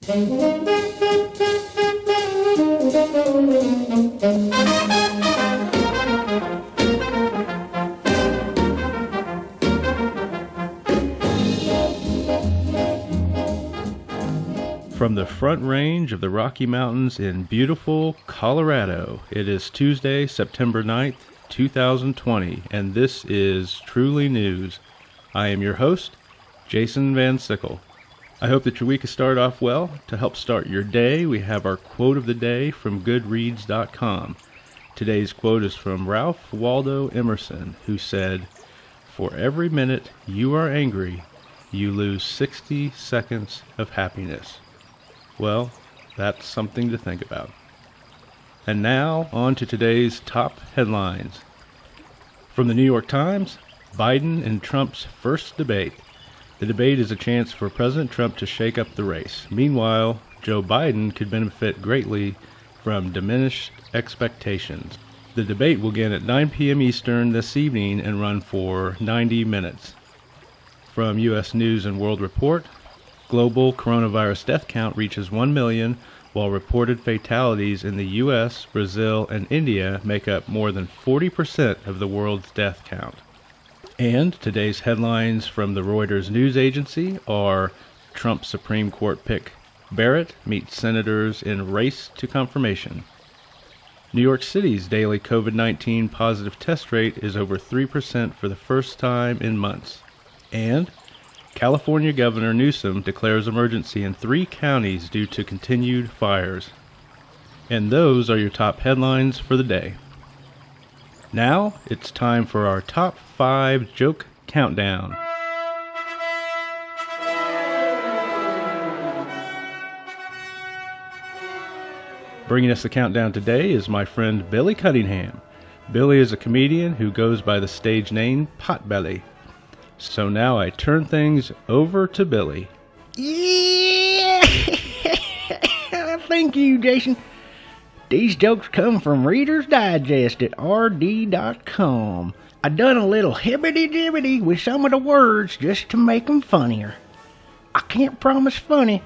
From the Front Range of the Rocky Mountains in beautiful Colorado, it is Tuesday, September 9th, 2020, and this is Truly News. I am your host, Jason Van Sickle. I hope that your week has started off well. To help start your day, we have our quote of the day from Goodreads.com. Today's quote is from Ralph Waldo Emerson, who said, "For every minute you are angry, you lose 60 seconds of happiness." Well, that's something to think about. And now, on to today's top headlines. From the New York Times, Biden and Trump's first debate. The debate is a chance for President Trump to shake up the race. Meanwhile, Joe Biden could benefit greatly from diminished expectations. The debate will begin at 9 p.m. Eastern this evening and run for 90 minutes. From U.S. News and World Report, global coronavirus death count reaches 1 million, while reported fatalities in the U.S., Brazil, and India make up more than 40% of the world's death count. And today's headlines from the Reuters news agency are Trump Supreme Court pick Barrett meets senators in race to confirmation. New York City's daily COVID-19 positive test rate is over 3% for the first time in months. And California Governor Newsom declares emergency in 3 counties due to continued fires. And those are your top headlines for the day. Now it's time for our top 5 joke countdown. Bringing us the countdown today is my friend Billy Cunningham. Billy is a comedian who goes by the stage name Potbelly. So now I turn things over to Billy. Yeah! Thank you, Jason. These jokes come from Reader's Digest at rd.com. I done a little hibbity-jibbity with some of the words just to make them funnier. I can't promise funny,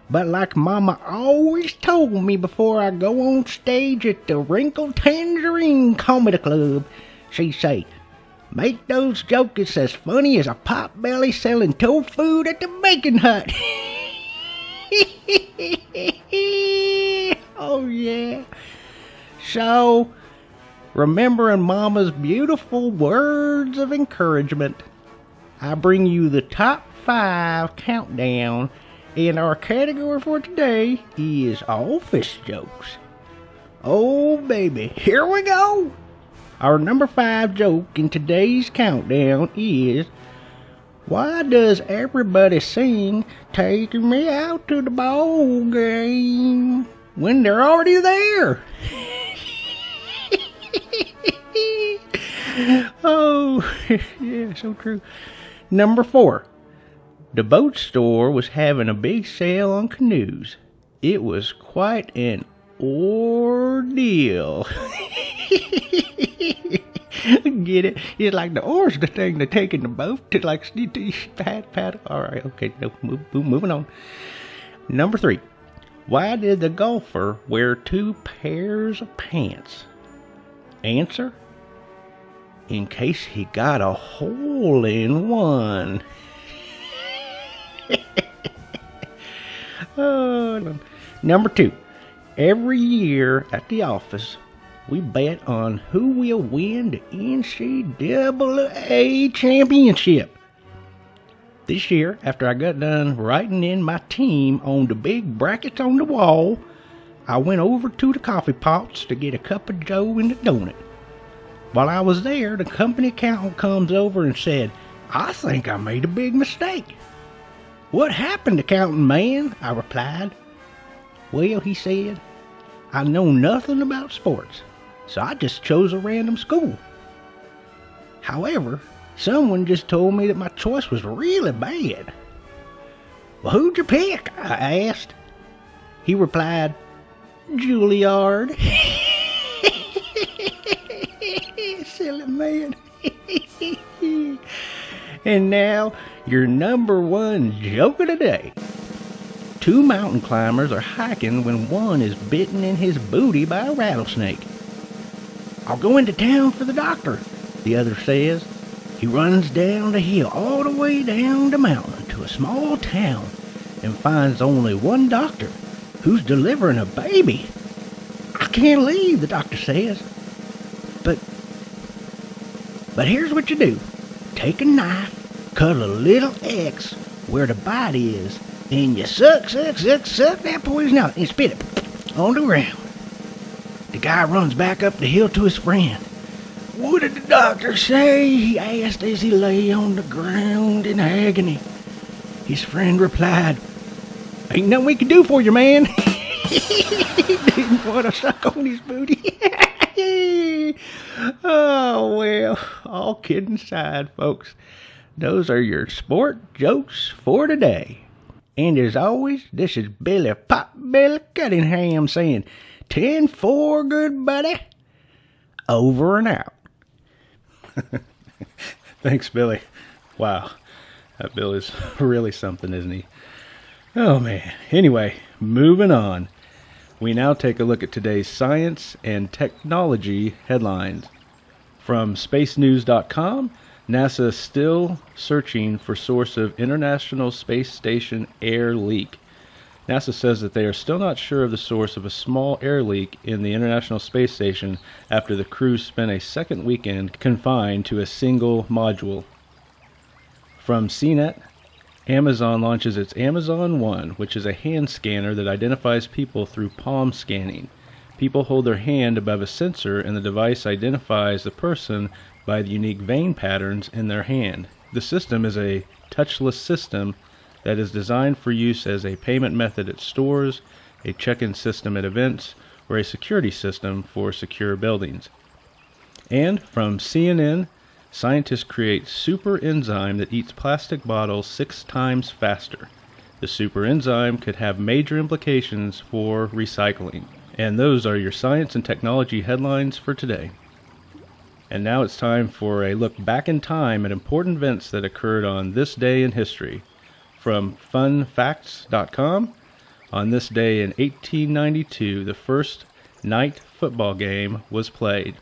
but like Mama always told me before I go on stage at the Wrinkle Tangerine Comedy Club, she'd say, "Make those jokes as funny as a potbelly selling tofu at the Bacon Hut." Oh yeah. So, remembering Mama's beautiful words of encouragement, I bring you the top 5 countdown, and our category for today is office jokes. Oh baby, here we go. Our number 5 joke in today's countdown is, why does everybody sing "Taking Me Out to the Ball Game" when they're already there? Oh, yeah, so true. Number 4. The boat store was having a big sale on canoes. It was quite an ordeal. Get it? It's like the oar's the thing to take in the boat to like paddle. Alright, okay, no, moving on. Number 3. Why did the golfer wear 2 pairs of pants? Answer: in case he got a hole in one. Oh, number 2. Every year at the office, we bet on who will win the NCAA championship. This year, after I got done writing in my team on the big brackets on the wall, I went over to the coffee pots to get a cup of joe and a donut. While I was there, the company accountant comes over and said, "I think I made a big mistake." "What happened, accountant man?" I replied. "Well," he said, "I know nothing about sports, so I just chose a random school. However, someone just told me that my choice was really bad." "Well, who'd you pick?" I asked. He replied, "Juilliard." Silly man. And now, your number 1 joke of the day. two mountain climbers are hiking when one is bitten in his booty by a rattlesnake. "I'll go into town for the doctor," the other says. He runs down the hill all the way down the mountain to a small town and finds only one doctor who's delivering a baby. "I can't leave," the doctor says. But here's what you do. Take a knife, cut a little X where the bite is, and you suck that poison out and spit it on the ground. The guy runs back up the hill to his friend. "What did the doctor say?" he asked as he lay on the ground in agony. His friend replied, "Ain't nothing we can do for you, man." He didn't want to suck on his booty. Oh, well, all kidding aside, folks, those are your sport jokes for today. And as always, this is Billy Potbelly Cunningham saying 10-4, good buddy. Over and out. Thanks, Billy. Wow, that Bill is really something, isn't he? Oh, man. Anyway, moving on. We now take a look at today's science and technology headlines. From spacenews.com, NASA is still searching for source of International Space Station air leak. NASA says that they are still not sure of the source of a small air leak in the International Space Station after the crew spent a second weekend confined to a single module. From CNET, Amazon launches its Amazon One, which is a hand scanner that identifies people through palm scanning. People hold their hand above a sensor and the device identifies the person by the unique vein patterns in their hand. The system is a touchless system that is designed for use as a payment method at stores, a check-in system at events, or a security system for secure buildings. And from CNN, scientists create super enzyme that eats plastic bottles 6 times faster. The super enzyme could have major implications for recycling. And those are your science and technology headlines for today. And now it's time for a look back in time at important events that occurred on this day in history. From funfacts.com, on this day in 1892, the first night football game was played.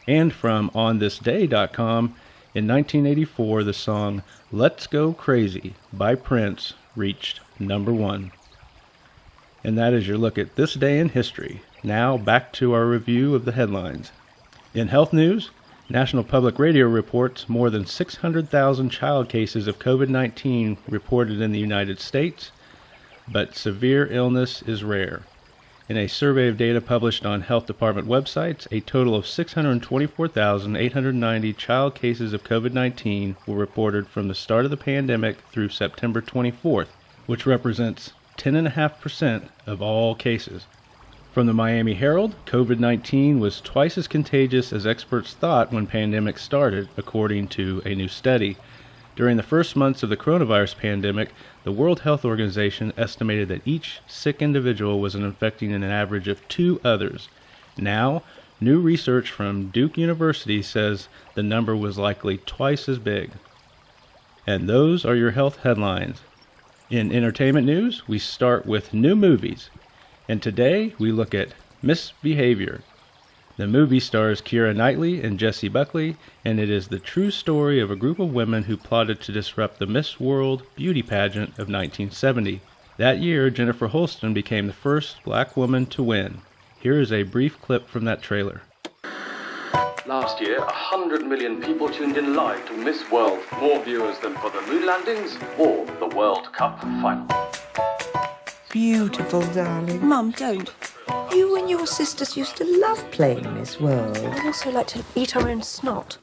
And from onthisday.com, in 1984, the song "Let's Go Crazy" by Prince reached #1. And that is your look at this day in history. Now back to our review of the headlines. In health news, National Public Radio reports more than 600,000 child cases of COVID-19 reported in the United States, but severe illness is rare. In a survey of data published on health department websites, a total of 624,890 child cases of COVID-19 were reported from the start of the pandemic through September 24th, which represents 10.5% of all cases. From the Miami Herald, COVID-19 was twice as contagious as experts thought when pandemic started, according to a new study. During the first months of the coronavirus pandemic, the World Health Organization estimated that each sick individual was infecting an average of 2 others. Now, new research from Duke University says the number was likely twice as big. And those are your health headlines. In entertainment news, we start with new movies. And today, we look at Misbehavior. The movie stars Keira Knightley and Jessie Buckley, and it is the true story of a group of women who plotted to disrupt the Miss World beauty pageant of 1970. That year, Jennifer Holston became the first black woman to win. Here is a brief clip from that trailer. Last year, 100 million people tuned in live to Miss World. More viewers than for the moon landings or the World Cup final. Beautiful, darling. Mum, don't. You and your sisters used to love playing Miss World. We also like to eat our own snot.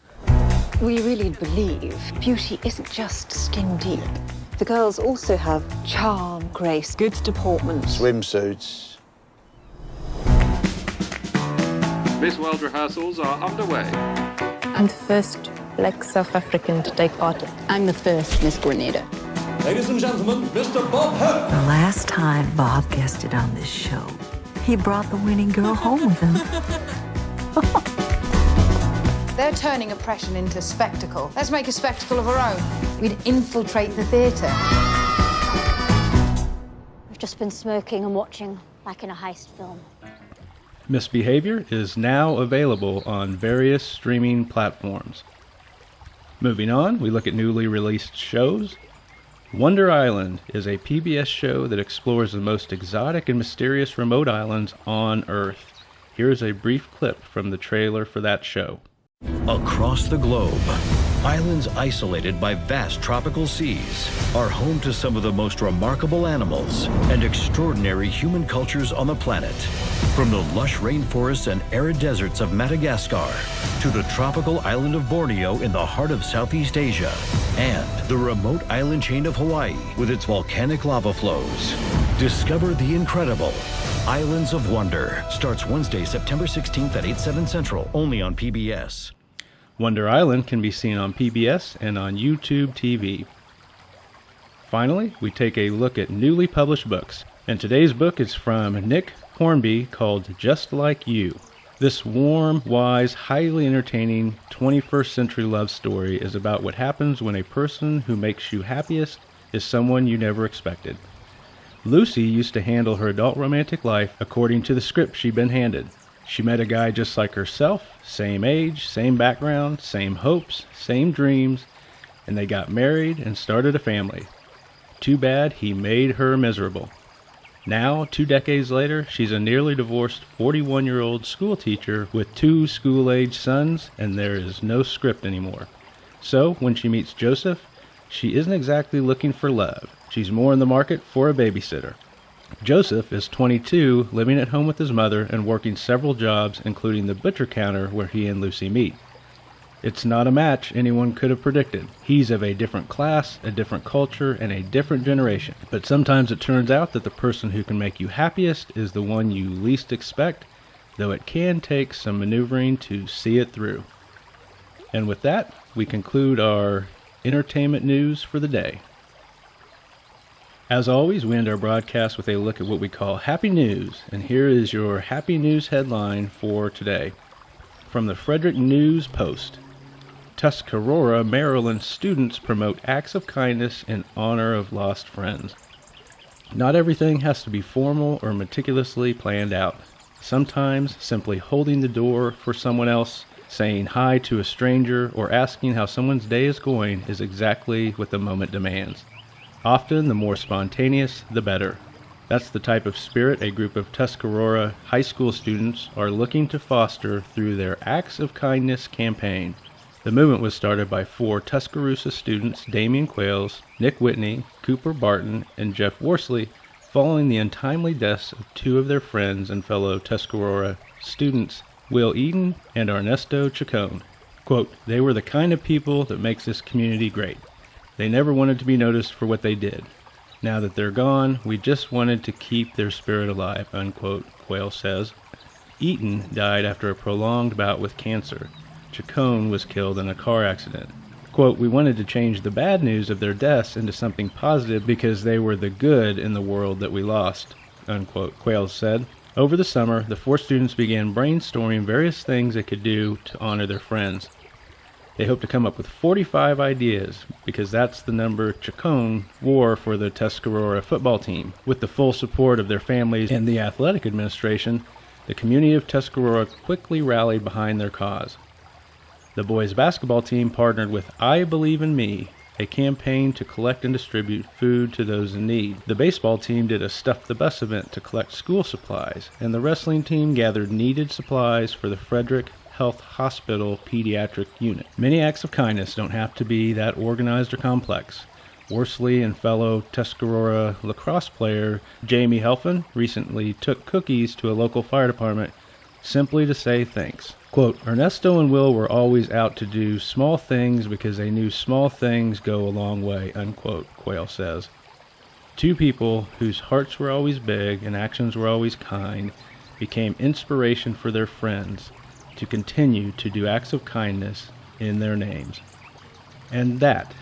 We really believe beauty isn't just skin deep. The girls also have charm, grace, good deportment. Swimsuits. Miss World rehearsals are underway. I'm the first black South African to take part. I'm the first Miss Grenada. Ladies and gentlemen, Mr. Bob Hope. The last time Bob guested on this show, he brought the winning girl home with him. They're turning oppression into spectacle. Let's make a spectacle of our own. We'd infiltrate the theatre. just been smoking and watching, like in a heist film. Misbehavior is now available on various streaming platforms. Moving on, we look at newly released shows. Wonder Island is a PBS show that explores the most exotic and mysterious remote islands on Earth. Here's a brief clip from the trailer for that show. Across the globe, islands isolated by vast tropical seas are home to some of the most remarkable animals and extraordinary human cultures on the planet. From the lush rainforests and arid deserts of Madagascar to the tropical island of Borneo in the heart of Southeast Asia and the remote island chain of Hawaii with its volcanic lava flows. Discover the incredible Islands of Wonder. Starts Wednesday, September 16th at 8/7 Central, only on PBS. Wonder Island can be seen on PBS and on YouTube TV. Finally, we take a look at newly published books, and today's book is from Nick Hornby called Just Like You. This warm, wise, highly entertaining 21st century love story is about what happens when a person who makes you happiest is someone you never expected. Lucy used to handle her adult romantic life according to the script she'd been handed. She met a guy just like herself, same age, same background, same hopes, same dreams, and they got married and started a family. Too bad he made her miserable. Now, 2 decades later, she's a nearly divorced 41-year-old school teacher with 2 school-age sons, and there is no script anymore. So, when she meets Joseph, she isn't exactly looking for love. She's more in the market for a babysitter. Joseph is 22, living at home with his mother and working several jobs, including the butcher counter where he and Lucy meet. It's not a match anyone could have predicted. He's of a different class, a different culture, and a different generation. But sometimes it turns out that the person who can make you happiest is the one you least expect, though it can take some maneuvering to see it through. And with that, we conclude our entertainment news for the day. As always, we end our broadcast with a look at what we call Happy News, and here is your Happy News headline for today. From the Frederick News Post. Tuscarora, Maryland students promote acts of kindness in honor of lost friends. Not everything has to be formal or meticulously planned out. Sometimes simply holding the door for someone else, saying hi to a stranger, or asking how someone's day is going is exactly what the moment demands. Often, the more spontaneous, the better. That's the type of spirit a group of Tuscarora high school students are looking to foster through their Acts of Kindness campaign. The movement was started by 4 Tuscaloosa students, Damian Quayles, Nick Whitney, Cooper Barton, and Jeff Worsley, following the untimely deaths of 2 of their friends and fellow Tuscarora students, Will Eaton and Ernesto Chacon. Quote, "They were the kind of people that makes this community great. They never wanted to be noticed for what they did. Now that they're gone, we just wanted to keep their spirit alive," unquote, Quayle says. Eaton died after a prolonged bout with cancer. Chacon was killed in a car accident. Quote, "We wanted to change the bad news of their deaths into something positive because they were the good in the world that we lost," unquote, Quayle said. Over the summer, the 4 students began brainstorming various things they could do to honor their friends. They hope to come up with 45 ideas, because that's the number Chacon wore for the Tuscarora football team. With the full support of their families and the athletic administration, the community of Tuscarora quickly rallied behind their cause. The boys' basketball team partnered with I Believe in Me, a campaign to collect and distribute food to those in need. The baseball team did a Stuff the Bus event to collect school supplies, and the wrestling team gathered needed supplies for the Frederick Health Hospital Pediatric Unit. Many acts of kindness don't have to be that organized or complex. Worsley and fellow Tuscarora lacrosse player Jamie Helfand recently took cookies to a local fire department simply to say thanks. Quote, "Ernesto and Will were always out to do small things because they knew small things go a long way," unquote, Quayle says. 2 people whose hearts were always big and actions were always kind became inspiration for their friends to continue to do acts of kindness in their names. And that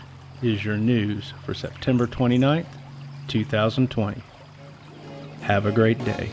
is your news for September 29th, 2020. Have a great day.